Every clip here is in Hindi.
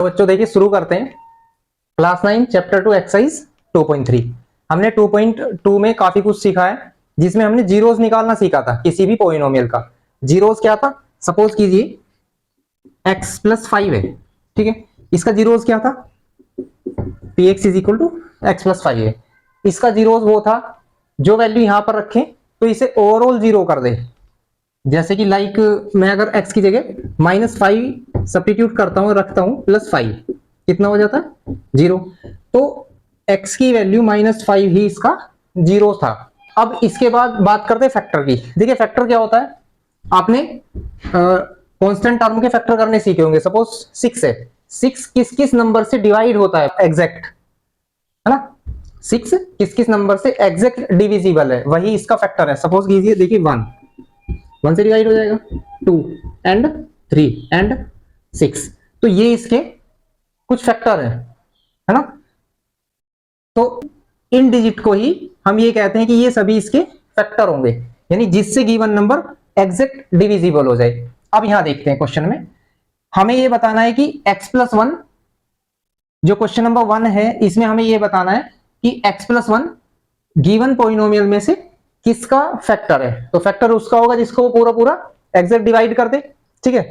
तो बच्चों देखिए शुरू करते हैं क्लास 9 चैप्टर 2 एक्सरसाइज 2.3। हमने 2.2 में काफी कुछ सीखा है, जिसमें हमने जीरोस निकालना सीखा था किसी भी पॉलिनोमियल का। जीरोस क्या था, सपोज कीजिए x प्लस 5 है, ठीक है। इसका जीरोस क्या था, px is equal to x plus 5 है। इसका जीरोस वो था जो वैल्यू यहां पर रखें तो इसे ओवरऑल जीरो कर दे। जैसे कि लाइक मैं अगर x की जगह -5 सब्स्टिट्यूट करता हूं, रखता हूं +5, कितना हो जाता है, 0। तो x की वैल्यू -5 ही इसका जीरो था। अब इसके बाद बात करते हैं फैक्टर की। देखिए फैक्टर क्या होता है, आपने कांस्टेंट टर्म के फैक्टर करने सीखे होंगे। सपोज 6 है, 6 किस किस नंबर से डिवाइड होता है एग्जैक्ट, है ना। 6 किस किस नंबर से एग्जैक्ट डिविजिबल है, वही इसका फैक्टर है। सपोज कीजिए, देखिए 1 से डिवाइड हो जाएगा, 2 एंड 3 एंड 6। तो ये इसके कुछ फैक्टर है ना। तो इन डिजिट को ही हम ये कहते हैं कि ये सभी इसके फैक्टर होंगे, यानी जिससे गिवन नंबर एग्जैक्ट डिविजिबल हो जाए। अब यहां देखते हैं क्वेश्चन में हमें ये बताना है कि x+1, जो क्वेश्चन नंबर 1 है, इसमें हमें ये बताना है कि x+1 गिवन पॉलिनोमियल में से किसका फैक्टर है। तो फैक्टर उसका होगा जिसको वो पूरा पूरा एग्जैक्ट डिवाइड कर दे, ठीक है।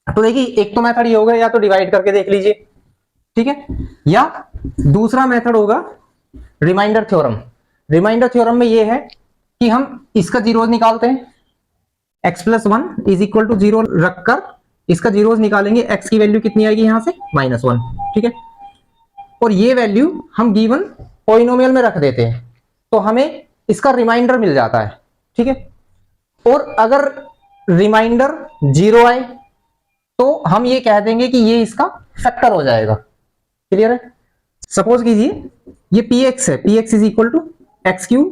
तो देखिए एक तो मेथड ये होगा, या तो डिवाइड करके देख लीजिए, ठीक है, या दूसरा मेथड होगा रिमाइंडर थ्योरम। रिमाइंडर थ्योरम में ये है कि हम इसका जीरोस निकालते हैं, x+1 इज इक्वल टू 0 रखकर इसका जीरोस निकालेंगे। x की वैल्यू कितनी आएगी यहां से, -1, ठीक है। और ये वैल्यू हम गिवन पॉलिनोमियल में रख देते हैं, तो हमें इसका रिमाइंडर मिल जाता है, ठीक है। और अगर रिमाइंडर 0 आए तो हम ये कह देंगे कि ये इसका फैक्टर हो जाएगा। क्लियर है। सपोज कीजिए ये px है, px is equal to x³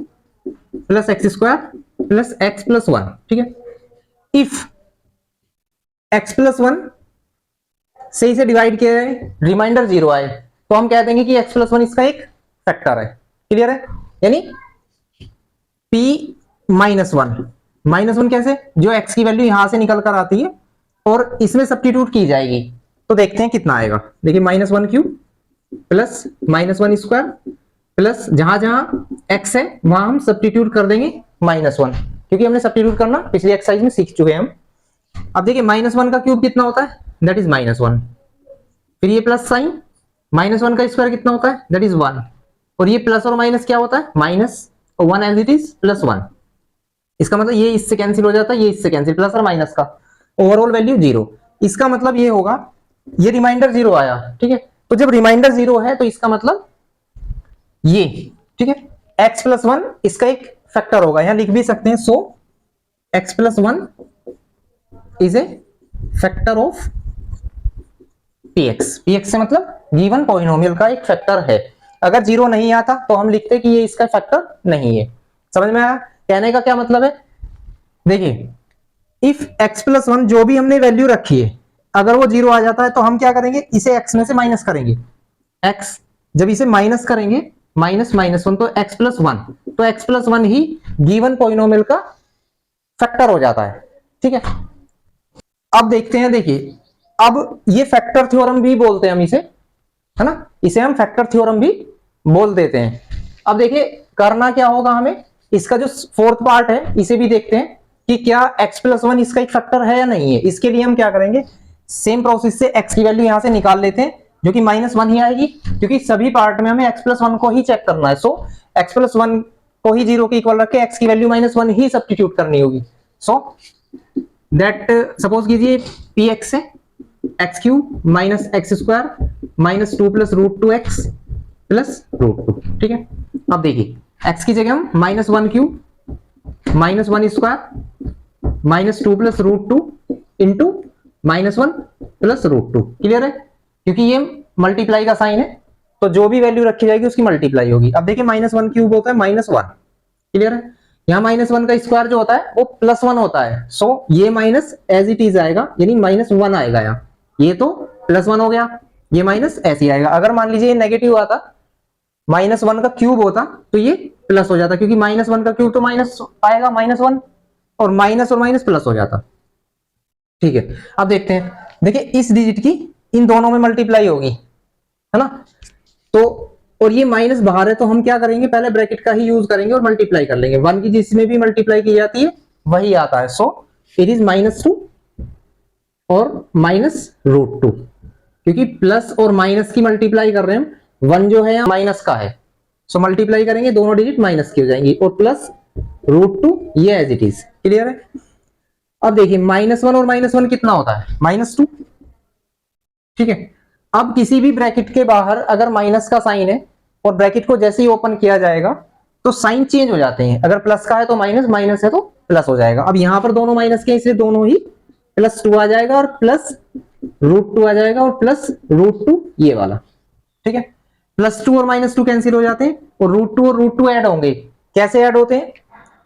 plus x² plus x+1, ठीक है। इफ x+1 से इसे डिवाइड किया जाए, रिमाइंडर 0 आए, तो हम कह देंगे कि x+1 इसका एक फैक्टर है। क्लियर है। यानी p-1 कैसे, जो x की वैल्यू यहां से निकल कर आती है और इसमें सब्स्टिट्यूट की जाएगी, तो देखते हैं कितना आएगा। देखिए -1³ प्लस -1² प्लस जहां जहां x है वहां हम सब्स्टिट्यूट कर देंगे -1, क्योंकि हमने सब्स्टिट्यूट करना पिछली एक्सरसाइज में सीख चुके हैं हम। अब देखिए -1 का क्यूब कितना होता है, दैट इज -1। फिर ये प्लस साइन, -1 का स्क्वायर कितना होता है, दैट इज 1। और ये प्लस और माइनस क्या होता है, -1 एज इट इज +1। इसका मतलब ये इससे कैंसिल हो जाता है, ये इससे कैंसिल, प्लस और माइनस का ओवरऑल वैल्यू 0। इसका मतलब ये होगा, ये रिमाइंडर 0 आया, ठीक है। तो जब रिमाइंडर 0 है तो इसका मतलब ये, ठीक है, x+1 इसका एक फैक्टर होगा। यहां लिख भी सकते हैं, सो x+1 is a factor of px। px से मतलब गिवन पॉलिनोमियल का एक फैक्टर है। अगर 0 नहीं आता तो हम लिखते कि ये इसका फैक्टर नहीं है। समझ में आया कहने का क्या मतलब है। देखिए इफ x+1 जो भी हमने वैल्यू रखी है, अगर वो 0 आ जाता है तो हम क्या करेंगे, इसे x में से माइनस करेंगे। x जब इसे माइनस करेंगे, -1 तो x+1, तो x+1 ही गिवन पॉलिनोमियल का फैक्टर हो जाता है, ठीक है। अब देखते हैं, देखिए अब ये फैक्टर थ्योरम भी बोलते हैं हम इसे, है ना, इसे हम फैक्टर थ्योरम भी बोल देते हैं। अब देखिए करना क्या होगा हमें, इसका जो फोर्थ पार्ट है इसे भी देखते हैं कि क्या x+1 इसका एक फैक्टर है या नहीं है। इसके लिए हम क्या करेंगे, सेम प्रोसेस से x की वैल्यू यहां से निकाल लेते हैं, जो कि -1 ही आएगी, क्योंकि सभी पार्ट में हमें x+1 को ही चेक करना है। सो x+1 को ही 0 के इक्वल रख के x की वैल्यू -1 ही सब्स्टिट्यूट करनी होगी। सो दैट सपोज कीजिए px है x³ minus x² -2 plus √2x plus √2, ठीक है। अब देखिए x की जगह हम -1³ -1² -2 प्लस √2 इंटू -1 प्लस √2। क्लियर है, क्योंकि ये मल्टीप्लाई का साइन है, तो जो भी वैल्यू रखी जाएगी उसकी मल्टीप्लाई होगी। अब देखिए -1³ होता है -1। क्लियर है। यहाँ -1 का स्क्वायर जो होता है वो +1 होता है। सो ये माइनस एज इट इज आएगा, यानी -1 आएगा यहाँ। ये तो +1 हो गया, ये माइनस ऐसे ही आएगा। अगर मान लीजिए ये नेगेटिव आता, -1 का क्यूब होता, तो ये प्लस हो जाता, क्योंकि -1 का क्यूब तो माइनस आएगा, -1 और माइनस प्लस हो जाता, ठीक है। अब देखते हैं, देखिए इस डिजिट की इन दोनों में मल्टीप्लाई होगी, है ना। तो और ये माइनस बाहर है तो हम क्या करेंगे, पहले ब्रैकेट का ही यूज करेंगे और मल्टीप्लाई कर लेंगे। 1 की जिसमें भी मल्टीप्लाई की जाती है वही आता है। सो इट इज -2 और -√2, क्योंकि प्लस और माइनस की मल्टीप्लाई कर रहे हैं हम। 1 जो है माइनस का है, सो मल्टीप्लाई करेंगे दोनों डिजिट माइनस की हो जाएंगी, और प्लस √2 ये एज इट इज। क्लियर है। अब देखिए -1 और -1 कितना होता है, -2। ठीक है। अब किसी भी ब्रैकेट के बाहर अगर माइनस का साइन है और ब्रैकेट को जैसे ही ओपन किया जाएगा तो साइन चेंज हो जाते हैं। अगर प्लस का है तो माइनस, माइनस है तो प्लस हो जाएगा। अब यहां पर दोनों माइनस के, इसलिए दोनों ही +2 आ जाएगा और +√2 आ जाएगा और +√2 ये वाला। ठीक है। +2 और -2 कैंसिल हो जाते हैं और √2 और √2 ऐड होंगे। कैसे ऐड होते हैं,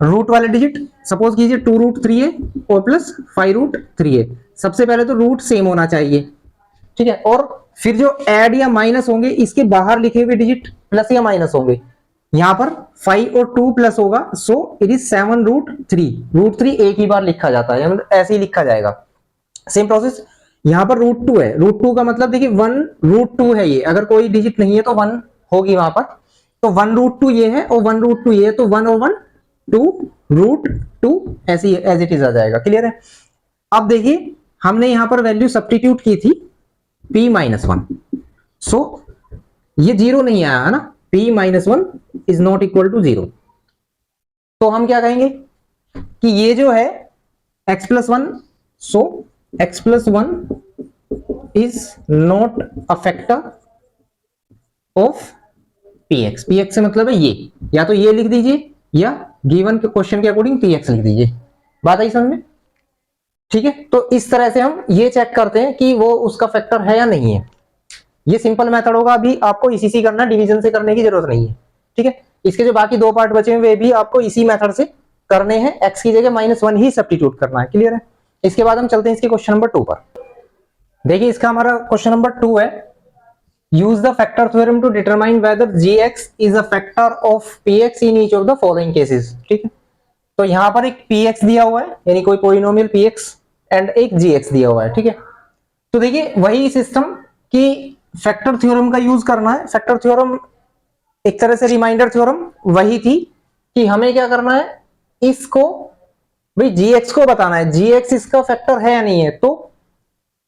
रूट वाले डिजिट सपोज कीजिए 2√3 है और +5√3 है। सबसे पहले तो रूट सेम होना चाहिए। ठीक है। और फिर जो ऐड या माइनस होंगे इसके बाहर लिखे हुए डिजिट प्लस या माइनस होंगे। यहां पर 5 और 2 प्लस होगा, सो इट इज 7√3। √3 एक ही बार लिखा जाता है, मतलब ऐसे ही लिखा जाएगा। सेम प्रोसेस यहां पर √2 है। √2 का मतलब देखिए 1√2 है ये, अगर कोई डिजिट नहीं है तो 1 होगी वहां पर, तो 1√2 ये है और 1√2 ये है, तो 1 और 1 2√2 ऐसी एज इट इज आ जाएगा। क्लियर है। अब देखिए हमने यहां पर वैल्यू सब्स्टिट्यूट की थी p-1, सो ये 0 नहीं आया है ना, p-1 is not equal to 0। तो हम क्या कहेंगे कि ये जो है x+1, so x+1 is not a factor of px। px से मतलब है ये, या तो ये लिख दीजिए या गिवन के क्वेश्चन के अकॉर्डिंग px लिख दीजिए। बात आई समझ में। ठीक है। तो इस तरह से हम ये चेक करते हैं कि वो उसका फैक्टर है या नहीं है। ये सिंपल मेथड होगा, अभी आपको इसी से करना, डिवीजन से करने की जरूरत नहीं है। ठीक है। इसके जो बाकी 2 पार्ट बचे हैं वे भी आपको इसी मेथड से करने हैं, x की जगह -1 ही सब्स्टिट्यूट करना है। क्लियर है। इसके बाद हम चलते हैं इसके क्वेश्चन नंबर 2 पर। देखिए इसका हमारा क्वेश्चन नंबर 2 है, use the factor theorem to determine whether gx is a factor of px in each of the following cases. ठीक है। तो यहां पर एक px दिया हुआ है, यानी कोई पॉलिनोमियल px एंड एक gx दिया हुआ है। ठीक है। तो देखिए वही सिस्टम कि फैक्टर थ्योरम का यूज करना है। फैक्टर थ्योरम एक तरह से रिमाइंडर थ्योरम वही थी कि हमें क्या करना है, इसको भाई gx को बताना है, gx इसका फैक्टर है या नहीं है। तो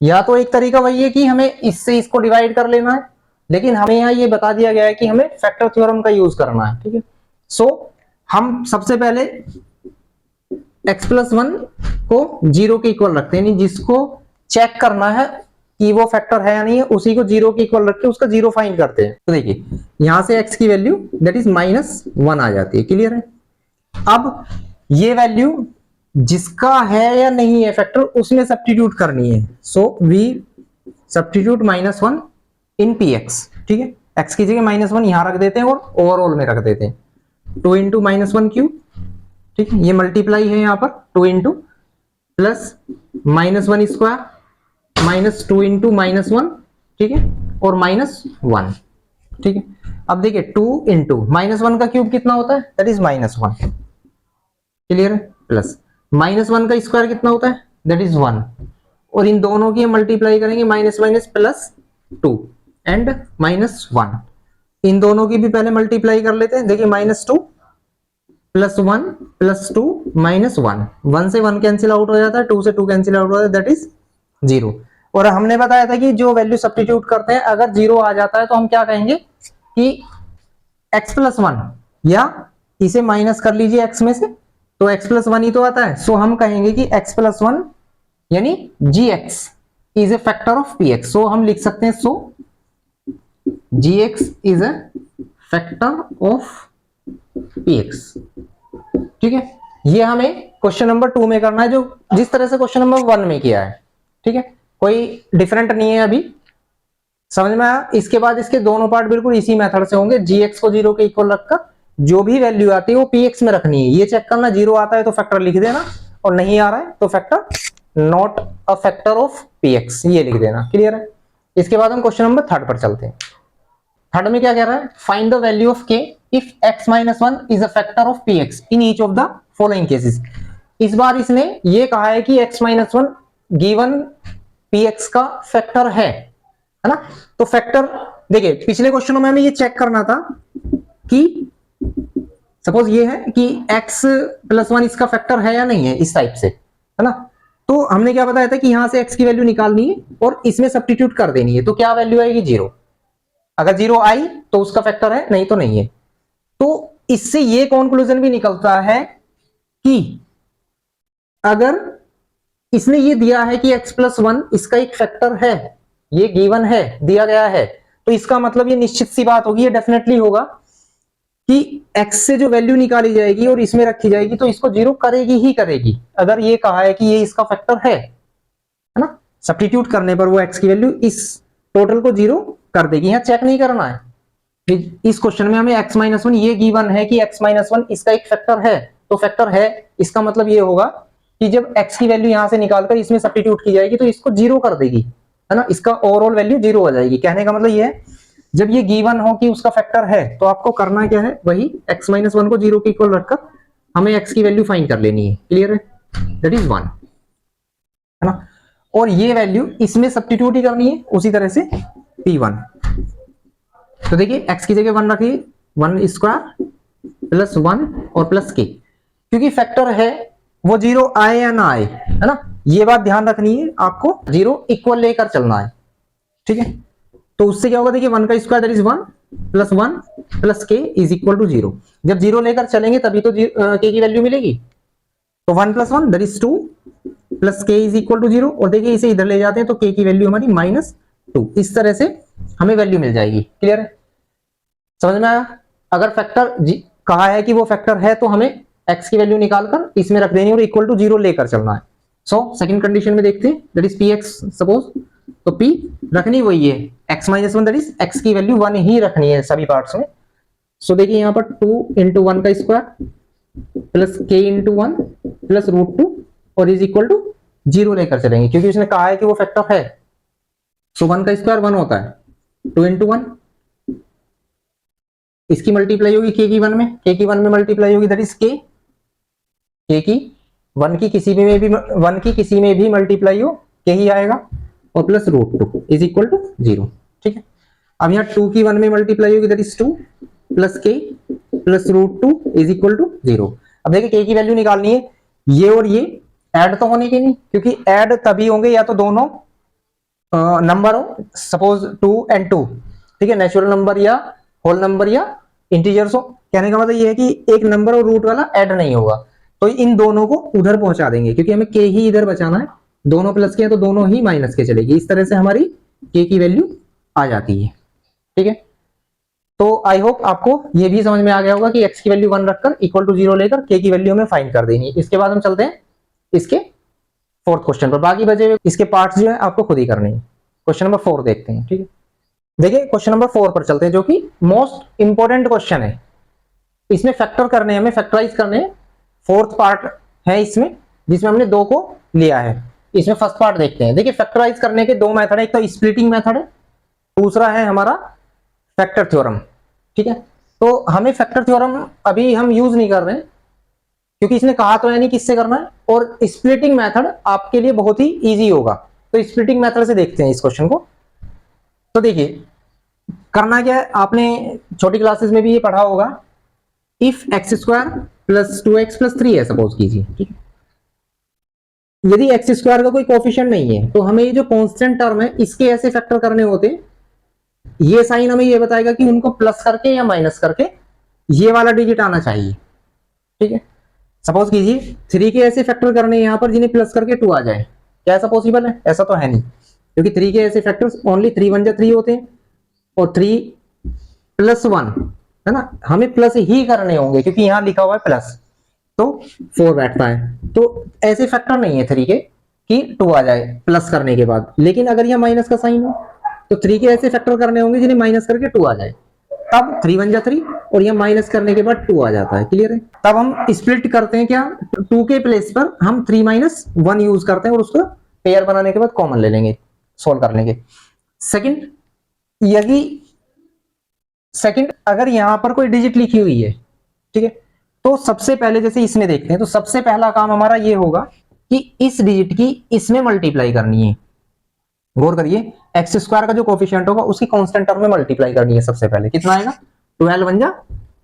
या तो एक तरीका वही है कि हमें इससे इसको डिवाइड कर लेना है, लेकिन हमें यहां ये बता दिया गया है कि हमें फैक्टर थ्योरम का यूज करना है। ठीक है। सो हम सबसे पहले x+1 को 0 के इक्वल रखते हैं, यानी जिसको चेक करना है कि वो फैक्टर है या नहीं है उसी को 0 के इक्वल रख के उसका 0 फाइंड करते हैं। तो देखिए यहां से x की वैल्यू दैट इज -1 आ जाती है। क्लियर है। अब ये वैल्यू जिसका है या नहीं है फैक्टर उसमें सब्स्टिट्यूट करनी है। So we substitute -1 in px। ठीक है। x की जगह -1 यहां रख देते हैं और ओवरऑल में रख देते हैं, 2 × -1 क्यूब। ठीक है। ये मल्टीप्लाई है यहां पर 2 × प्लस -1 स्क्वायर -2 × -1। ठीक है। और -1। ठीक है। अब देखिए 2 × -1 का क्यूब कितना होता है, दैट इज -1। क्लियर है। प्लस -1 का स्क्वायर कितना होता है, दैट इज 1। और इन दोनों की हम मल्टीप्लाई करेंगे -+2 एंड -1। इन दोनों की भी पहले मल्टीप्लाई कर लेते हैं। देखिए -2 +1 +2 -1, 1 से 1 कैंसिल आउट हो जाता है, 2 से 2 कैंसिल आउट हो जाता है, दैट इज 0। और हमने बताया था कि जो वैल्यू सब्स्टिट्यूट करते हैं अगर 0 आ जाता है तो हम क्या कहेंगे कि x+1, या इसे माइनस कर लीजिए x में से, तो x+1 ही तो आता है। सो हम कहेंगे कि x+1 यानी gx is a factor of px। सो हम लिख सकते हैं सो gx is a factor of px। ठीक है। ये हमें क्वेश्चन नंबर 2 में करना है, जो जिस तरह से क्वेश्चन नंबर 1 में किया है। ठीक है। कोई डिफरेंट नहीं है, अभी समझ में आया। इसके बाद इसके दोनों पार्ट बिल्कुल इसी मेथड से होंगे। gx को 0 के इक्वल रखकर जो भी वैल्यू आती है वो px में रखनी है। ये चेक करना 0 आता है तो फैक्टर लिख देना, और नहीं आ रहा है तो factor not a factor of px ये लिख देना। क्लियर है। इसके बाद हम क्वेश्चन नंबर 3 पर चलते हैं। थर्ड में क्या कह रहा है, find the value of k if x-1 is a factor of px in each of the following cases. इस बार इसने ये कहा है कि x-1 गिवन px का फैक्टर है। है ना। तो फैक्टर देखिए पिछले क्वेश्चनों में हमें ये चेक करना था कि सपोज ये है कि x प्लस 1 इसका फैक्टर है या नहीं है, इस टाइप से, है ना। तो हमने क्या बताया था कि यहां से x की वैल्यू निकालनी है और इसमें सब्स्टिट्यूट कर देनी है, तो क्या वैल्यू आएगी 0। अगर 0 आई तो उसका फैक्टर है, नहीं तो नहीं है। तो इससे ये कंक्लूजन भी निकलता है कि अगर इसने ये दिया है कि x प्लस 1 इसका एक फैक्टर है, ये गिवन है, दिया गया है, तो इसका मतलब ये निश्चित सी बात होगी, ये डेफिनेटली होगा कि x से जो वैल्यू निकाली जाएगी और इसमें रखी जाएगी तो इसको 0 करेगी ही करेगी, अगर ये कहा है कि ये इसका फैक्टर है ना। सब्स्टिट्यूट करने पर वो x की वैल्यू इस टोटल को 0 कर देगी, यहां चेक नहीं करना है। इस क्वेश्चन में हमें x माइनस 1 ये गिवन है कि x माइनस 1 इसका एक फैक्टर है, तो फैक्टर है इसका मतलब ये होगा कि जब x की वैल्यू यहां से निकालकर इसमें सब्स्टिट्यूट की जाएगी तो इसको 0 कर देगी, है ना। इसका ओवरऑल वैल्यू 0 हो जाएगी। कहने का मतलब ये है जब ये गिवन हो कि उसका फैक्टर है तो आपको करना क्या है, वही x माइनस 1 को 0 के इक्वल रखकर हमें x की वैल्यू फाइंड कर लेनी है। क्लियर है, दैट इज 1, है ना। और ये वैल्यू इसमें सब्स्टिट्यूट ही करनी है उसी तरह से p1। तो देखिए x की जगह 1 रखिए, 1 स्क्वायर प्लस 1 और प्लस k, क्योंकि फैक्टर है वो 0 आए या ना आए, है ना, ये बात ध्यान रखनी है आपको, 0 इक्वल लेकर चलना है, ठीक है। तो उससे क्या होगा, देखिए 1 का square that is 1 plus 1 plus k is equal to 0। जब 0 लेकर चलेंगे तभी तो k की वैल्यू मिलेगी। तो 1 plus 1 that is 2 plus k is equal to 0, और देखिए इसे इधर ले जाते हैं तो k की वैल्यू हमारी -2, इस तरह से हमें वैल्यू मिल जाएगी। क्लियर है, समझ में आया। अगर फैक्टर कहा है कि वो फैक्टर है तो हमें x की वैल्यू निकालकर इसमें रख देनी और इक्वल टू 0 लेकर चलना है। सो सेकंड कंडीशन में देखते हैं, दैट इज px सपोज, तो p रखनी वही है x minus 1, that is x की वैल्यू 1 ही रखनी है सभी पार्ट्स में। सो देखिए यहाँ पर 2 इंटू 1 का square plus k into 1 plus √2 और इज इक्वल टू 0 लेकर चलेंगे, क्योंकि उसने कहा है कि वो फैक्टर है। सो 1 का स्क्वायर 1 होता है, 2 इंटू 1, इसकी मल्टीप्लाई होगी k की 1 में, k की 1 में मल्टीप्लाई होगी दैट इज k की 1 की किसी में भी मल्टीप्लाई हो k ही आएगा, और प्लस √2 इज इक्वल टू 0, ठीक है। अब यहाँ 2 की 1 में मल्टीप्लाई होगी that is 2 plus k plus √2 is equal to 0। अब देखिए k की वैल्यू निकालनी है, ये और ये ऐड तो होने के नहीं, क्योंकि ऐड तभी होंगे या तो दोनों नंबर हो, सपोज 2 and 2, ठीक है, नेचुरल नंबर या होल नंबर या इंटीजर्स हो। कहने का मतलब ये है कि एक नंबर और रूट वाला ऐड नहीं होगा, तो इन दोनों को उधर पहुंचा देंगे, क्योंकि हमें k ही इधर बचाना है, दोनों प्लस के हैं तो दोनों ही माइनस के चलेगी, इस तरह से हमारी k की वैल्यू आ जाती है, ठीक है। तो आई होप आपको ये भी समझ में आ गया होगा कि x की वैल्यू 1 रखकर इक्वल टू 0 लेकर k की वैल्यू हमें फाइंड कर देनी है। इसके बाद हम चलते हैं इसके फोर्थ क्वेश्चन पर, बाकी बचे हुए इसके पार्ट्स जो है आपको खुद ही करने हैं। क्वेश्चन नंबर 4 देखते हैं, ठीक है। देखिए क्वेश्चन नंबर 4 पर चलते हैं, जो कि मोस्ट इंपॉर्टेंट क्वेश्चन है। इसमें फैक्टर करने हैं, हमें फैक्टराइज करने हैं। फोर्थ पार्ट है इसमें, जिसमें हमने 2 को लिया है। इसमें फर्स्ट पार्ट देखते हैं। देखिए फैक्टराइज करने के 2 मेथड है, एक तो स्प्लिटिंग मेथड है, दूसरा है हमारा फैक्टर थ्योरम, ठीक है। तो हमें फैक्टर थ्योरम अभी हम यूज नहीं कर रहे हैं, क्योंकि इसने कहा तो है नहीं किससे करना है, और स्प्लिटिंग मेथड आपके लिए बहुत ही इजी होगा। तो स्प्लिटिंग मेथड से देखते हैं इस क्वेश्चन को। तो देखिए करना क्या है, आपने छोटी क्लासेस में भी ये पढ़ा होगा, if x square plus 2x plus 3 है सपोज कीजिए, ठीक है। यदि एक्स स्क्वायर का कोई कोफिशिएंट नहीं है तो हमें ये जो कांस्टेंट टर्म है इसके ऐसे फैक्टर करने होते, ये साइन हमें ये बताएगा कि उनको प्लस करके या माइनस करके ये वाला डिजिट आना चाहिए, ठीक है। सपोज कीजिए 3 के ऐसे फैक्टर करने यहां पर जिन्हें प्लस करके 2 आ जाए, क्या ऐसा पॉसिबल है? ऐसा तो है नहीं, क्योंकि 3 के ऐसे फैक्टर्स ओनली 3 1 जा 3 होते हैं, और 3 प्लस 1, है ना, हमें प्लस ही करने होंगे क्योंकि यहां लिखा हुआ है प्लस, तो 4 बैठता है। तो ऐसे फैक्टर नहीं है 3 के कि 2 आ जाए प्लस करने के बाद। लेकिन अगर यह माइनस का साइन हो तो 3 के ऐसे फैक्टर करने होंगे जिन्हें माइनस करके 2 आ जाए, तब 3 1 जा 3 और यह माइनस करने के बाद 2 आ जाता है। क्लियर है? तब हम स्प्लिट करते हैं, क्या 2 के प्लेस पर हम 3 - 1 यूज करते हैं और उसको पेयर बनाने के बाद कॉमन ले लेंगे, सोल्व कर लेंगे। सेकंड अगर यहां पर कोई डिजिट लिखी हुई है, ठीक है, तो सबसे पहले जैसे इसमें देखते हैं, तो सबसे पहला काम हमारा ये होगा कि इस डिजिट की इसमें मल्टीप्लाई करनी है। गौर करिए, एक्स स्क्वायर का जो कोफिशिएंट होगा उसकी कांस्टेंट टर्म में मल्टीप्लाई करनी है सबसे पहले। कितना आएगा? 12 बन जा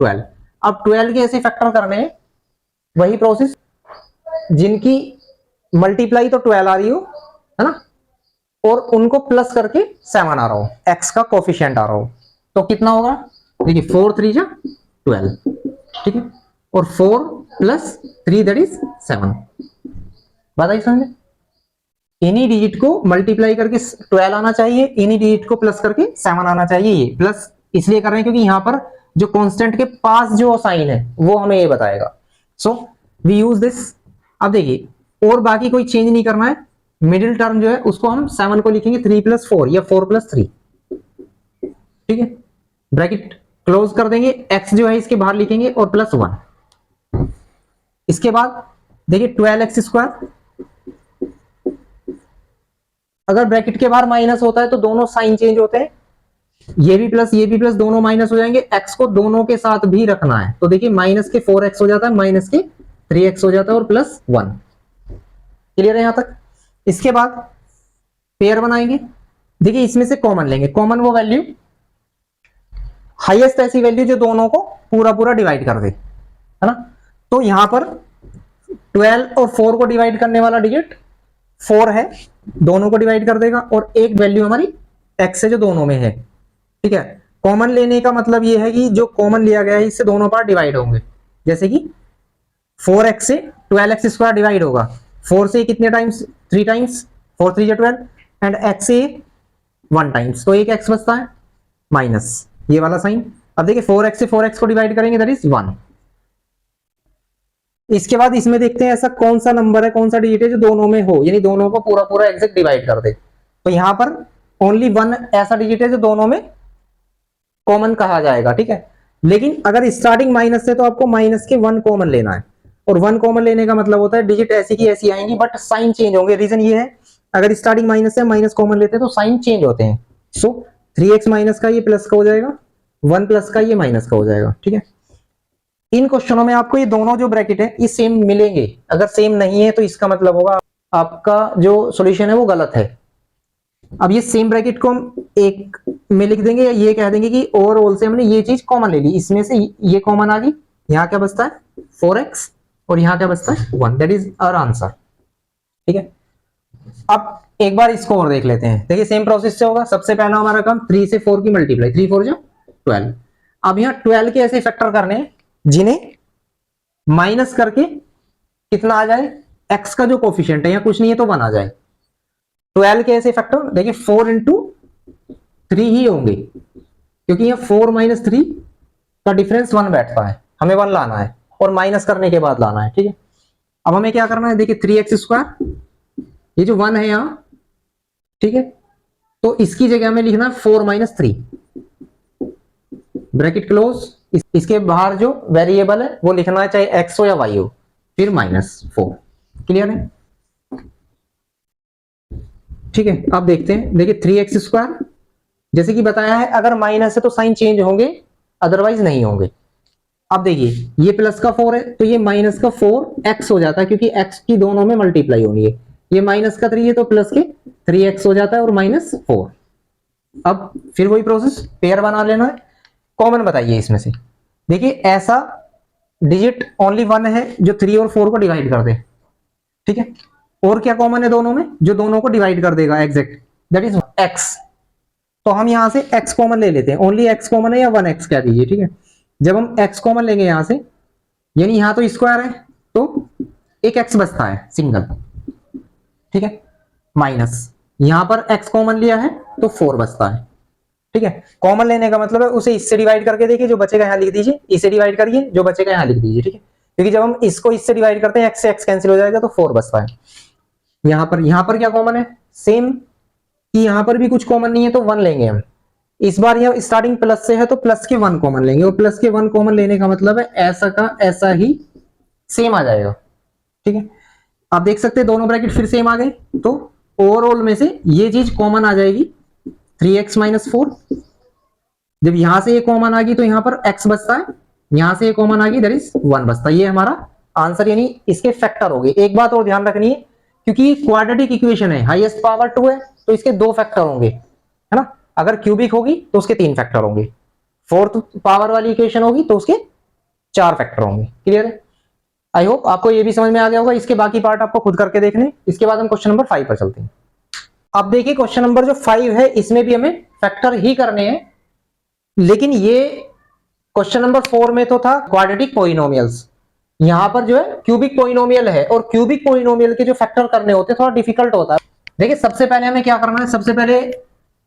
12। अब 12 के ऐसे फैक्टर करने हैं, वही प्रोसेस जिनकी मल्टीप्लाई तो 12 आ रही हो, है ना, और उनको प्लस करके 7 आ रहा हो, एक्स का कोफिशिएंट आ रहा हो, तो कितना होगा? देखिए 4 3 जा 12, ठीक है, और 4 प्लस 3 दैट इज 7। बताइए समझे? इन्हीं डिजिट को मल्टीप्लाई करके 12 आना चाहिए, इन्हीं डिजिट को प्लस करके 7 आना चाहिए। ये प्लस इसलिए कर रहे हैं क्योंकि यहां पर जो कांस्टेंट के पास जो साइन है वो हमें ये बताएगा। So we use this. अब देखिए और बाकी कोई चेंज नहीं करना है, मिडिल टर्म जो है उसको हम 7 को लिखेंगे 3 + 4 या 4 + 3, ठीक है, ब्रैकेट क्लोज कर देंगे, x जो है इसके बाहर लिखेंगे और +1। इसके बाद देखिए 12x², अगर ब्रैकेट के बाहर माइनस होता है तो दोनों साइन चेंज होते हैं, ये भी प्लस दोनों माइनस हो जाएंगे, x को दोनों के साथ भी रखना है, तो देखिए माइनस के 4x हो जाता है, माइनस के 3x हो जाता है और +1। क्लियर है यहां तक? इसके बाद पेयर बनाएंगे, देखिए इसमें से कॉमन लेंगे, कॉमन वो वैल्यू हाईएस्ट ऐसी वैल्यू जो दोनों को पूरा पूरा डिवाइड कर दे, है ना। तो यहां पर 12 और 4 को डिवाइड करने वाला डिजिट 4 है, दोनों को डिवाइड कर देगा, और एक वैल्यू हमारी x है जो दोनों में है, ठीक है। कॉमन लेने का मतलब ये है कि जो कॉमन लिया गया है इससे दोनों पार्ट डिवाइड होंगे, जैसे कि 4x से 12x² डिवाइड होगा, 4 से कितने टाइम्स? 3 टाइम्स, 4 3 या 12, एंड x से 1 टाइम्स, तो एक x बचता है माइनस ये वाला साइन। अब देखिए 4x से 4x को डिवाइड करेंगे दैट इज 1। इसके बाद इसमें देखते हैं ऐसा कौन सा नंबर है, कौन सा डिजिट है जो दोनों में हो, यानी दोनों को पूरा पूरा एग्जैक्ट डिवाइड कर दे। तो यहां पर ओनली 1 ऐसा डिजिट है जो दोनों में कॉमन कहा जाएगा, ठीक है। लेकिन अगर स्टार्टिंग माइनस से तो आपको माइनस के 1 कॉमन लेना है, और 1 कॉमन लेने का मतलब होता है डिजिट ऐसी की ऐसी आएंगी बट साइन चेंज होंगे। रीजन ये है, अगर स्टार्टिंग माइनस से माइनस कॉमन लेते हैं तो साइन चेंज होते हैं। सो 3x माइनस का ये प्लस का हो जाएगा, 1 प्लस का ये माइनस का हो जाएगा, ठीक है। इन क्वेश्चनों में आपको ये दोनों जो ब्रैकेट है ये सेम मिलेंगे, अगर सेम नहीं है तो इसका मतलब होगा आपका जो सॉल्यूशन है वो गलत है। अब ये सेम ब्रैकेट को हम एक में लिख देंगे, या ये कह देंगे कि ओवरऑल से हमने ये चीज कॉमन ले ली, इसमें से ये कॉमन आ गई, यहाँ क्या बचता है 4x और यहाँ क्या बचता है 1, दैट इज आवर आंसर, ठीक है। अब एक बार इसको और देख लेते हैं, देखिए सेम प्रोसेस से होगा। सबसे पहला हमारा काम 3 से 4 की मल्टीप्लाई, 3 4 जो 12। अब यहाँ 12 के ऐसे फैक्टर करने हैं जिन्हें माइनस करके कितना आ जाए, x का जो कोफिशिएंट है यहाँ कुछ नहीं है तो 1 आ जाए। 12 के ऐसे फैक्टर देखिए 4 × 3 ही होंगे, क्योंकि यहाँ 4 - 3 का डिफरेंस 1 बैठता है, हमें 1 लाना है और माइनस करने के बाद लाना है, ठीक है। अब हमें क्या करना है, देखिए 3x², ये जो 1 है यहाँ, ठीक है, तो इसकी जगह में लिखना है 4 - 3, ब्रैकेट क्लोज। इसके बाहर जो वेरिएबल है वो लिखना है, चाहे x हो या y हो, फिर -4। क्लियर है? ठीक है। अब देखते हैं, देखिए 3x², जैसे कि बताया है अगर माइनस है तो साइन चेंज होंगे, अदरवाइज नहीं होंगे। अब देखिए ये प्लस का 4 है तो ये माइनस का 4x हो जाता है, क्योंकि x की दोनों में मल्टीप्लाई होनी है। ये माइनस का 3 है तो प्लस के 3x हो जाता है और -4। अब फिर वही प्रोसेस, पेयर बना लेना है, कॉमन बताइए इसमें से। देखिए ऐसा डिजिट ओनली 1 है जो 3 और 4 को डिवाइड कर दे, ठीक है। और क्या कॉमन है दोनों में, जो दोनों को डिवाइड कर देगा एग्जैक्ट, दैट इज x। तो हम यहां से x कॉमन ले लेते हैं, ओनली x कॉमन है या 1x कह दीजिए, ठीक है। जब हम x कॉमन लेंगे यहां से, यानी यहां तो स्क्वायर है तो एक x बचता है सिंगल, ठीक है, माइनस यहां पर x कॉमन लिया है तो 4 बचता है, ठीक है। कॉमन लेने का मतलब है उसे इससे डिवाइड करके देखिए, जो बचेगा यहां लिख दीजिए, इसे डिवाइड करिए, जो बचेगा यहां लिख दीजिए, ठीक है। क्योंकि जब हम इसको इससे डिवाइड करते हैं x से x कैंसिल हो जाएगा तो 4 बचता है। यहां पर क्या कॉमन है, सेम कि यहां पर भी कुछ कॉमन नहीं है तो 1 लेंगे हम। इस बार यह स्टार्टिंग प्लस से है तो प्लस के 1 कॉमन लेंगे, और प्लस के 1 कॉमन लेने का मतलब है ऐसा का ऐसा ही सेम आ जाएगा, ठीक है। आप देख सकते हैं दोनों ब्रैकेट फिर सेम आ गए, तो ओवरऑल में से ये चीज कॉमन आ जाएगी 3x - 4। जब यहां से ये कॉमन आ गई तो यहां पर x बचता है, यहां से ये कॉमन आ गई दैट इज 1 बचता है। ये हमारा आंसर, यानी इसके फैक्टर हो गए। एक बात और ध्यान रखनी है क्योंकि ये क्वाड्रेटिक इक्वेशन है, हाईएस्ट पावर 2 है तो इसके 2 फैक्टर होंगे, है ना। अगर क्यूबिक होगी तो उसके 3 फैक्टर होंगे, फोर्थ पावर वाली इक्वेशन होगी तो उसके 4 फैक्टर होंगे। क्लियर है? आई होप आपको ये भी समझ में आ गया होगा। इसके बाकी पार्ट आपको खुद करके देखने। इसके बाद हम क्वेश्चन नंबर 5 पर चलते हैं। अब देखिए क्वेश्चन नंबर जो 5 है इसमें भी हमें फैक्टर ही करने हैं, लेकिन ये क्वेश्चन नंबर 4 में तो था क्वाड्रेटिक पॉलिनोमियल्स, यहां पर जो है क्यूबिक पॉलिनोमियल है, और क्यूबिक पॉलिनोमियल के जो फैक्टर करने होते हैं थोड़ा डिफिकल्ट होता है। देखिए सबसे पहले हमें क्या करना है, सबसे पहले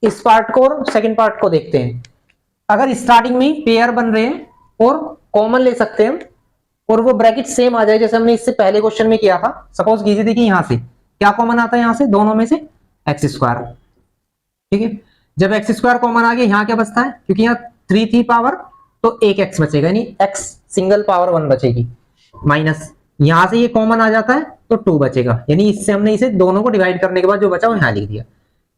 इस पार्ट को और सेकंड पार्ट को देखते हैं। अगर स्टार्टिंग में पेयर बन रहे हैं और कॉमन ले सकते हैं और वो ब्रैकेट सेम आ जाए, जैसे हमने इससे पहले क्वेश्चन में किया था। सपोज कीजिए, देखिए यहां से क्या कॉमन आता है, यहां से दोनों में से एक्स स्क्वायर, ठीक है। जब एक्स स्क्वायर कॉमन आ गया, यहां क्या बचता है, क्योंकि यहाँ 3 थी पावर तो एक एक्स बचेगा, यानी एक्स सिंगल पावर 1 बचेगी, माइनस यहां से ये कॉमन आ जाता है तो 2 बचेगा, यानी इससे हमने इसे दोनों को डिवाइड करने के बाद जो बचा वो यहां लिख दिया।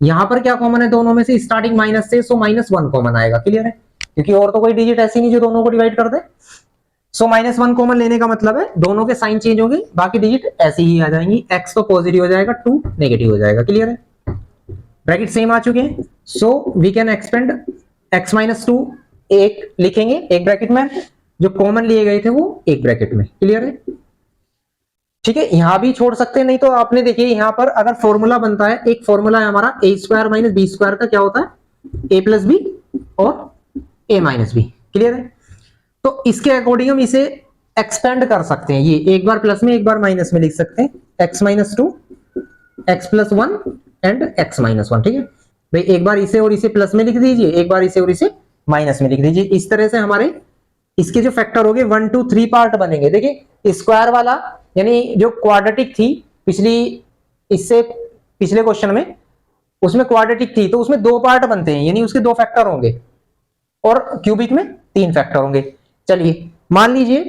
यहां पर क्या कॉमन है दोनों में से, स्टार्टिंग माइनस से, सो -1 कॉमन आएगा। क्लियर है? क्योंकि और तो कोई डिजिट ऐसी नहीं जो दोनों को डिवाइड कर दे। सो -1 कॉमन लेने का मतलब है दोनों के साइन चेंज होंगे, बाकी डिजिट ऐसी ही आ जाएंगी। एक्स तो पॉजिटिव हो जाएगा, 2 नेगेटिव हो जाएगा। क्लियर है? ब्रैकेट सेम आ चुके हैं, so we can expand x-2 एक लिखेंगे एक ब्रैकेट में, जो कॉमन लिए गए थे वो एक ब्रैकेट में। क्लियर है? ठीक है, यहां भी छोड़ सकते हैं, नहीं तो आपने देखिए यहां पर अगर फॉर्मूला बनता है, एक फॉर्मूला है हमारा a² - b² का, क्या होता है a + b और a - b। क्लियर है? तो इसके अकॉर्डिंग हम इसे एक्सपेंड कर सकते हैं, ये एक बार प्लस में एक बार माइनस में लिख सकते हैं, x-2 x+1 एंड x-1। ठीक है भाई, एक बार इसे और इसे प्लस में लिख दीजिए, एक बार इसे और इसे माइनस में लिख दीजिए। इस तरह से हमारे इसके जो फैक्टर हो गए 1 2 3 पार्ट बनेंगे। देखिए स्क्वायर वाला यानी जो क्वाड्रेटिक थी पिछली, इससे पिछले क्वेश्चन में उसमें क्वाड्रेटिक थी तो उसमें 2 पार्ट बनते हैं, यानी उसके 2 फैक्टर होंगे, और क्यूबिक में 3 फैक्टर होंगे। चलिए मान लीजिए,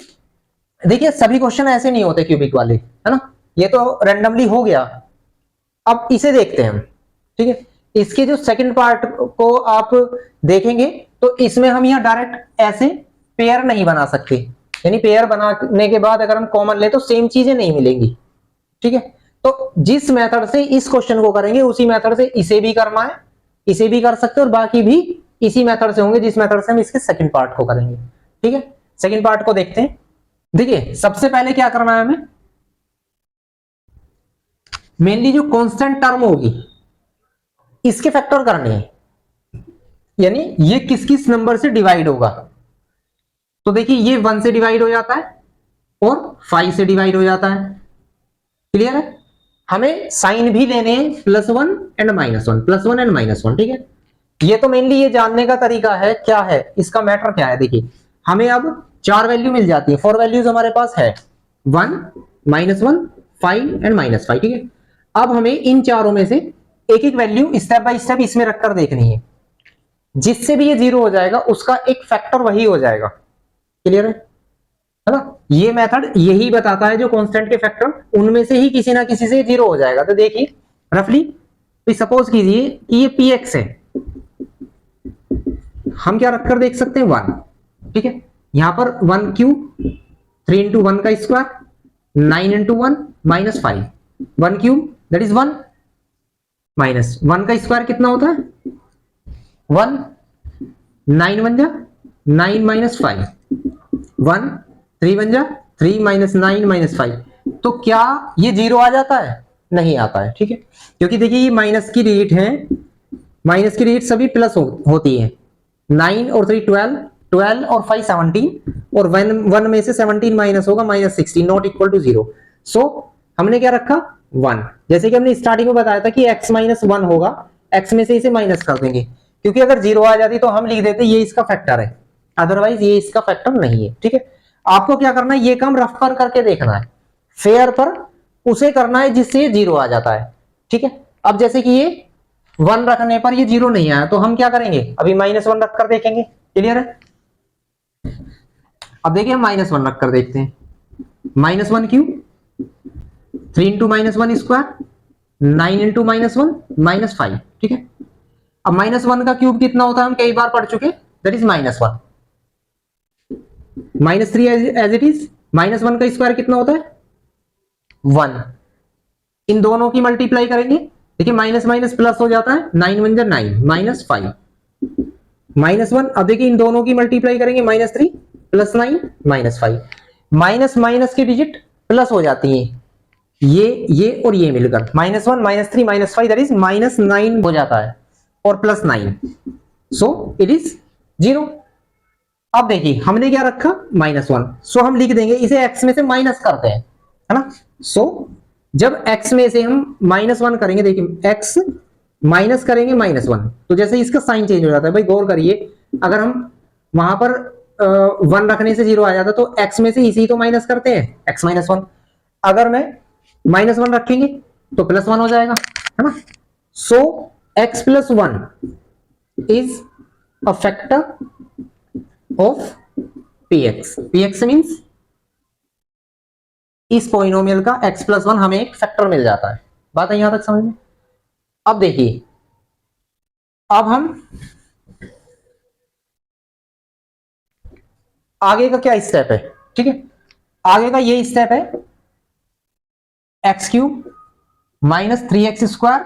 देखिए सभी क्वेश्चन ऐसे नहीं होते क्यूबिक वाले, है ना, ये तो रैंडमली हो गया। अब इसे देखते हैं हम, ठीक है। इसके जो सेकंड पार्ट को आप देखेंगे तो इसमें हम यहां डायरेक्ट ऐसे पेयर नहीं बना सकते, यानी पेयर बनाने के बाद अगर हम कॉमन ले तो सेम चीजें नहीं मिलेंगी। ठीक है, तो जिस मेथड से इस क्वेश्चन को करेंगे उसी मेथड से इसे भी करना है, इसे भी कर सकते हैं, और बाकी भी इसी मेथड से होंगे जिस मेथड से हम इसके सेकंड पार्ट को करेंगे। ठीक है, सेकंड पार्ट को देखते हैं। देखिए सबसे पहले क्या करना है हमें, मेनली जो कांस्टेंट टर्म होगी इसके फैक्टर करने हैं, यानी ये किस किस नंबर से डिवाइड होगा। तो देखिए ये 1 से डिवाइड हो जाता है और 5 से डिवाइड हो जाता है। क्लियर है? हमें साइन भी लेने हैं, +1 एंड -1, +1 एंड -1। ठीक है, ये तो मेनली ये जानने का तरीका है, क्या है इसका मैटर क्या है। देखिए हमें अब 4 वैल्यू मिल जाती है, 4 वैल्यूज हमारे पास है, 1 -1 5 एंड -5। ठीक है, अब हमें इन चारों में से एक एक वैल्यू स्टेप बाय स्टेप इसमें रखकर देखनी है, जिससे भी ये 0 हो जाएगा उसका एक फैक्टर वही हो जाएगा। क्लियर है ना? ये मेथड यही बताता है जो कांस्टेंट के फैक्टर उनमें से ही किसी ना किसी से 0 हो जाएगा। तो देखिए रफली सपोज कीजिए कि ये px है, हम क्या रखकर देख सकते हैं 1। ठीक है, यहां पर 1³ 3 × 1 का स्क्वायर 9 × 1 -5, 1³ दैट इज 1, -1 का स्क्वायर कितना होता है 1, 9 1 जा 9 -5, 1 3 1 जा 3 -9 -5। तो क्या ये 0 आ जाता है? नहीं आता है। ठीक है, क्योंकि देखिए ये माइनस की डिजिट है, माइनस की डिजिट सभी प्लस होती है। 9 और 3 12, 12 और 5 17, और 1 में से 17 माइनस होगा -16, नॉट इक्वल टू 0। सो हमने क्या रखा 1, जैसे कि हमने स्टार्टिंग में बताया था कि x -1 होगा, x में से इसे माइनस कर देंगे, क्योंकि अगर 0 आ जाती तो हम लिख देते ये इसका फैक्टर है, अदरवाइज ये इसका फैक्टर नहीं है। ठीक है, आपको क्या करना है, ये काम रफ पर करके देखना है, फेयर पर उसे करना है जिससे ये 0 आ जाता है। ठीक है, अब जैसे कि ये 1 रखने पर ये 0 नहीं आया तो हम क्या करेंगे, अभी -1 रखकर देखेंगे। क्लियर है? अब देखिए हम -1 रखकर देखते हैं, -1³ 3 × -1 स्क्वायर 9 × -1 -5। ठीक है, अब -1 का क्यूब कितना होता है हम कई बार पढ़ चुके, that is -1, -3 as it is, -1 का स्क्वायर कितना होता है 1, इन दोनों की मल्टीप्लाई करेंगे, देखिए माइनस माइनस प्लस हो जाता है, 9 1 9 माइनस 5 माइनस 1। अब देखिए इन दोनों की मल्टीप्लाई करेंगे, minus 3 plus 9 minus 5। Minus minus की डिजिट प्लस हो जाती है, ये और ये मिलकर minus 1 minus 3 minus 5 that is minus 9 हो जाता है, और प्लस 9, सो इट इज 0। अब देखिए हमने क्या रखा, -1, सो हम लिख देंगे इसे x में से माइनस करते हैं, है ना। सो जब x में से हम -1 करेंगे, देखिए x माइनस करेंगे -1, तो जैसे इसका साइन चेंज हो जाता है। भाई गौर करिए, अगर हम वहां पर 1 रखने से 0 आ जाता तो x में से इसी तो माइनस करते हैं, x -1। अगर मैं -1 रखेंगे तो +1 हो जाएगा, है ना। सो x + 1 is a factor of px। px means इस पॉलिनोमियल का x + 1 हमें एक फैक्टर मिल जाता है। बात है यहां तक समझ में। अब देखिए, अब हम आगे का क्या स्टेप है, ठीक है। आगे का ये स्टेप है x³ -3x²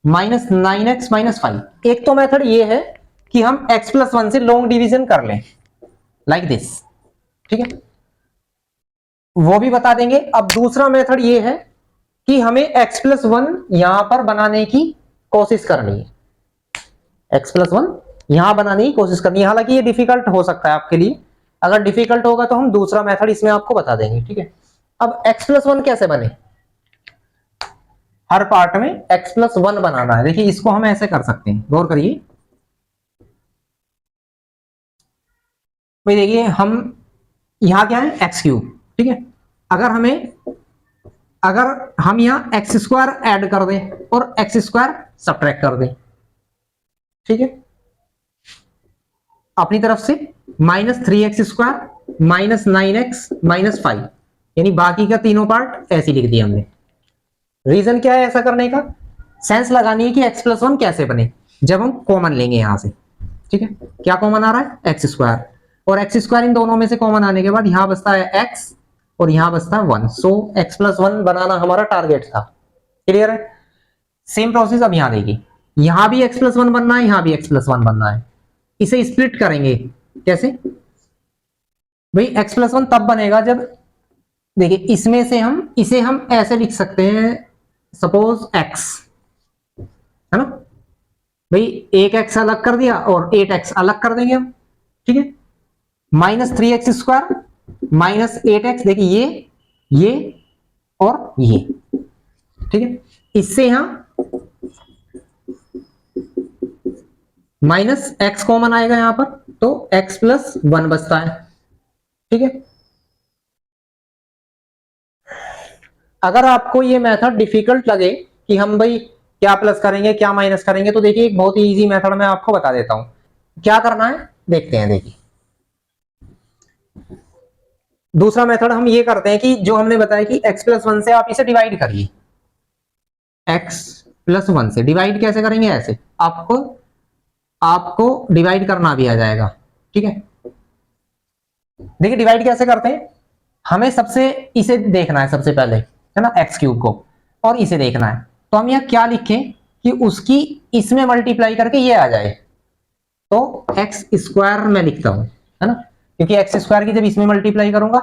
-9x -5। एक तो मेथड ये है कि हम x + 1 से लॉन्ग डिवीजन कर लें, लाइक दिस, ठीक है, वो भी बता देंगे। अब दूसरा मेथड ये है कि हमें x + 1 यहां पर बनाने की कोशिश करनी है, x + 1 यहां बनाने की कोशिश करनी है। हालांकि ये डिफिकल्ट हो सकता है आपके लिए, अगर डिफिकल्ट होगा तो हम दूसरा मेथड इसमें आपको बता देंगे, ठीक है। अब x + 1 कैसे बने, हर पार्ट में x + 1 बनाना है। देखिए इसको हम ऐसे कर सकते हैं, गौर करिए भाई। देखिए हम यहां क्या है, x³, ठीक है। अगर हम यहां x² ऐड कर दें और x² सब्ट्रैक्ट कर दें, ठीक है, अपनी तरफ से -3x² -9x -5, यानी बाकी का तीनों पार्ट ऐसे लिख दिया हमने। रीजन क्या है ऐसा करने का, सेंस लगानी है कि x + 1 कैसे बने, जब हम कॉमन लेंगे यहां से, ठीक है। क्या कॉमन आ रहा है, x², और x² इन दोनों में से कॉमन आने के बाद यहां बचता है x और यहां बचता है 1। सो x + 1 बनाना हमारा टारगेट था, क्लियर है। सेम प्रोसेस अब यहां देखिए, यहां भी x + 1 बनना है, यहां भी x + 1 बनना है। इसे स्प्लिट करेंगे, कैसे भाई, x + 1 तब बनेगा जब, देखिए इसमें से इसे हम ऐसे लिख सकते हैं, सपोज x, है ना भाई, एक x अलग कर दिया और 8x अलग कर देंगे हम, ठीक है। -3x² -8x, देखिए ये और ये, ठीक है। इससे यहां -x कॉमन आएगा यहां पर, तो x + 1 बचता है, ठीक है। अगर आपको ये मेथड डिफिकल्ट लगे कि हम भाई क्या प्लस करेंगे क्या माइनस करेंगे, तो देखिए एक बहुत ही इजी मेथड मैं आपको बता देता हूं क्या करना है, देखते हैं। देखिए दूसरा मेथड हम ये करते हैं कि जो हमने बताया कि x + 1 से आप इसे डिवाइड करिए, x + 1 से डिवाइड कैसे करेंगे, ऐसे आपको डिवाइड करना भी आ जाएगा, ठीक है। देखिए डिवाइड कैसे करते हैं, हमें सबसे इसे देखना है सबसे पहले, है ना, x³ को, और इसे देखना है। तो हम यहां क्या लिखें कि उसकी इसमें मल्टीप्लाई करके ये आ जाए, तो x² में लिखता हूं, है ना, क्योंकि x² की जब इसमें मल्टीप्लाई करूंगा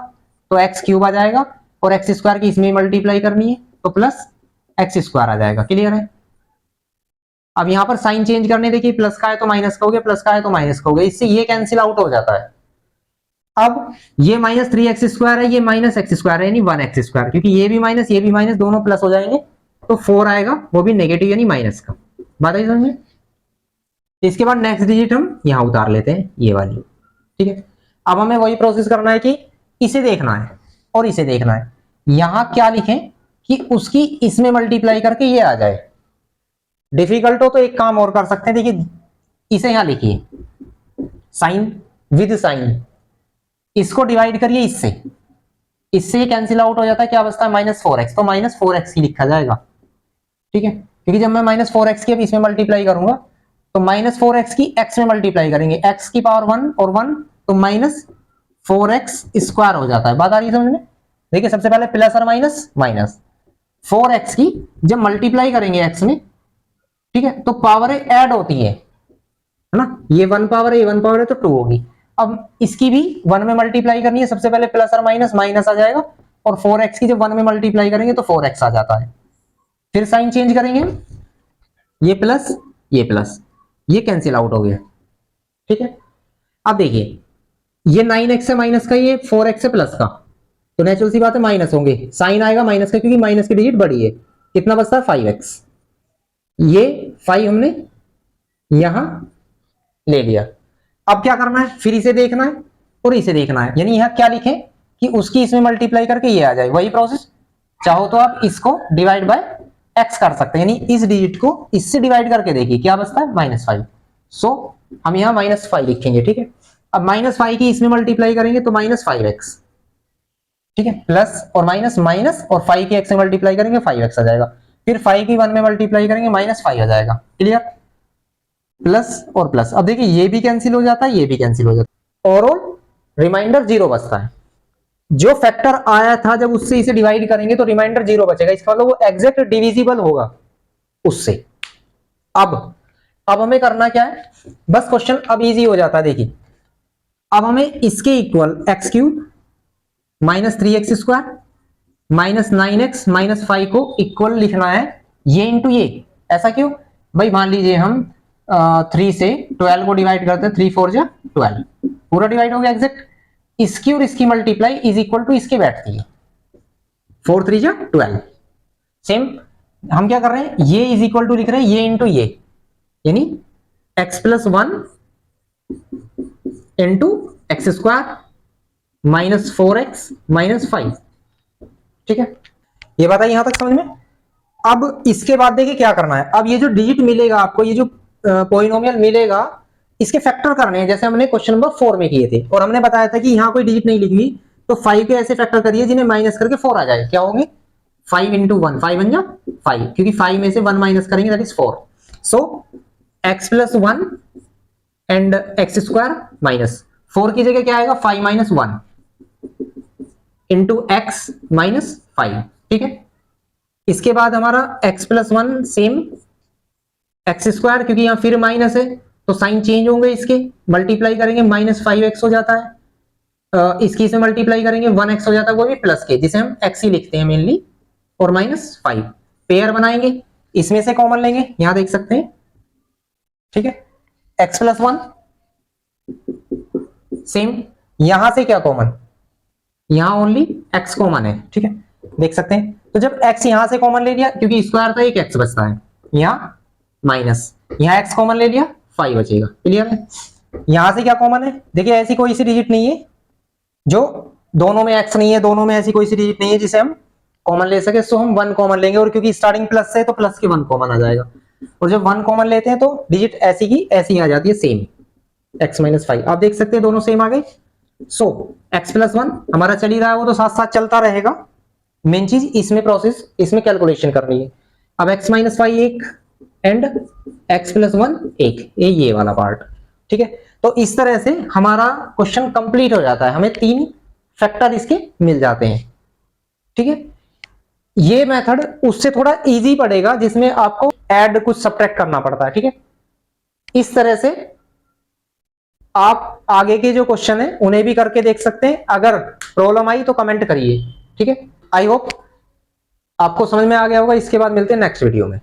तो x³ आ जाएगा, और x² की इसमें मल्टीप्लाई करनी है तो प्लस x² आ जाएगा, क्लियर है। अब यहां पर साइन चेंज करने, देखिए प्लस का है तो माइनस का हो गया, प्लस का है तो माइनस का हो गया, इससे ये कैंसिल आउट हो जाता है। अब ये -3x² है, ये -x² है, यानी 1x², क्योंकि ये भी माइनस दोनों प्लस हो जाएंगे, तो 4 आएगा, वो भी नेगेटिव यानी माइनस का। बात आई समझ में। इसके बाद नेक्स्ट डिजिट हम यहां उतार लेते हैं, ये वाली, ठीक है। अब हमें वही प्रोसेस करना है कि इसे देखना है और इसे देखना है। यहां क्या लिखें कि उसकी इसमें मल्टीप्लाई करके ये आ जाए। डिफिकल्ट हो तो एक काम और कर सकते हैं, देखिए इसे यहां लिखिए, साइन विद साइन, इसको डिवाइड करिए इससे ये कैंसिल आउट हो जाता है, क्या बचता है -4x, तो -4x ही लिखा जाएगा, ठीक है। क्योंकि जब मैं -4x की अब इसमें मल्टीप्लाई करूंगा तो -4x की x में मल्टीप्लाई करेंगे, x की पावर 1 और 1, तो -4x² हो जाता है। बात आ रही है समझ में। देखिए सबसे पहले प्लस और माइनस, 4x की जब मल्टीप्लाई करेंगे x में, ठीक है, तो पावर ऐड होती है ना, ये 1 पावर है, ये 1 पावर है, तो 2 होगी। अब इसकी भी 1 में मल्टीप्लाई करनी है, सबसे पहले प्लस और माइनस, माइनस आ जाएगा, और 4x की जब 1 में मल्टीप्लाई करेंगे तो 4x आ जाता है। फिर साइन चेंज करेंगे, ये प्लस ये कैंसिल आउट हो गया, ठीक है। अब देखिए ये 9x है माइनस का, ये 4x है प्लस का, तो नेचुरल सी बात है माइनस होंगे, साइन आएगा माइनस का क्योंकि माइनस की डिजिट बड़ी है। कितना बचता है 5x, ये 5 हमने यहां ले लिया। अब क्या करना है, फिर इसे देखना है और इसे देखना है, यानी यहां क्या लिखें कि उसकी इसमें मल्टीप्लाई करके ये आ जाए, वही प्रोसेस। चाहो तो आप इसको डिवाइड बाय x कर सकते हैं, यानी इस डिजिट को इससे डिवाइड करके देखिए क्या बचता है -5। सो हम यहां -5 लिखेंगे, ठीक है। अब -5 की इसमें मल्टीप्लाई करेंगे तो -5x, ठीक है, प्लस और माइनस माइनस, और 5 की x में मल्टीप्लाई करेंगे 5x आ जाएगा, फिर 5 की 1 में मल्टीप्लाई करेंगे -5 आ जाएगा। क्लियर, प्लस और प्लस। अब देखिए ये भी कैंसिल हो जाता है, ये भी कैंसिल हो जाता है, ओवरऑल रिमाइंडर 0 बचता है। जो फैक्टर आया था जब उससे इसे डिवाइड करेंगे तो रिमाइंडर 0 बचेगा, इसका मतलब वो एग्जैक्ट डिविजिबल होगा उससे। अब हमें करना क्या है, बस क्वेश्चन अब इजी हो जाता है। देखिए अब हमें इसके इक्वल x³ -3x² -9x -5 को इक्वल लिखना है, ये इंटू ये। ऐसा क्यों भाई, मान लीजिए हम 3 से 12 को डिवाइड करते हैं, 3 4 जा 12, पूरा डिवाइड हो गया एग्जैक्ट। इसकी और इसकी मल्टीप्लाई इज इक्वल टू इसके बैठती है, 4 3 जा 12। सेम हम क्या कर रहे हैं, ये इज इक्वल टू लिख रहे हैं ये इंटू ये, यानी x+1 इंटू x² -4x -5, ठीक है। ये बात है यहां तक समझ में। अब इसके बाद देखिए क्या करना है, अब ये जो डिजिट मिलेगा आपको, ये जो पॉलिनोमियल मिलेगा, इसके फैक्टर करने हैं, जैसे हमने क्वेश्चन नंबर 4 में किए थे, और हमने बताया था कि यहां कोई डिजिट नहीं लिखी हुई, तो 5 के ऐसे फैक्टर करिए जिन्हें माइनस करके 4 आ जाए। क्या होंगे, 5 इंटू 1, 5 बन जा 5, क्योंकि 5 में से 1 माइनस करेंगे that is 4। So x+1 and x² minus 4 की जगह क्या आएगा, 5 - 1 इंटू x -5, ठीक है। इसके बाद हमारा x+1 सेम x², क्योंकि यहां फिर माइनस है तो साइन चेंज होंगे, इसके मल्टीप्लाई करेंगे -5x हो जाता है, इसकी इसमें मल्टीप्लाई करेंगे 1x हो जाता है, वो भी प्लस के, जिसे हम x ही लिखते हैं मेनली, और -5 पेयर बनाएंगे, इसमें से कॉमन लेंगे, यहां देख सकते हैं, ठीक है। x+1 सेम, यहां से क्या कॉमन, यहां ओनली x कॉमन है, ठीक है, देख सकते हैं। तो जब x यहां से कॉमन ले लिया, क्योंकि स्क्वायर था, एक x बचता है, यहां माइनस, यहां x कॉमन ले लिया 5 बचेगा। क्लियर है। यहां से क्या कॉमन है, देखिए ऐसी कोई सी डिजिट नहीं है जो दोनों में x नहीं है, दोनों में ऐसी कोई सी डिजिट नहीं है जिसे हम कॉमन ले सके, सो हम 1 कॉमन लेंगे, और क्योंकि स्टार्टिंग प्लस से तो प्लस के 1 कॉमन आ जाएगा, और जब 1 कॉमन लेते हैं तो डिजिट ऐसी की ऐसी आ जाती है सेम, x -5। आप देख सकते हैं दोनों सेम आ गए। सो x+1 हमारा चल ही रहा है, वो तो साथ साथ चलता रहेगा, मेन चीज इसमें प्रोसेस, इसमें कैलकुलेशन करनी है। अब x -5 1 एंड x+1 1, ये वाला पार्ट, ठीक है। तो इस तरह से हमारा क्वेश्चन कंप्लीट हो जाता है, हमें 3 फैक्टर इसके मिल जाते हैं, ठीक है। ये मेथड उससे थोड़ा इजी पड़ेगा, जिसमें आपको ऐड कुछ सब्ट्रैक्ट करना पड़ता है, ठीक है। इस तरह से आप आगे के जो क्वेश्चन है उन्हें भी करके देख सकते हैं। अगर प्रॉब्लम आई तो कमेंट करिए, ठीक है। आई होप आपको समझ में आ गया होगा। इसके बाद मिलते हैं नेक्स्ट वीडियो में।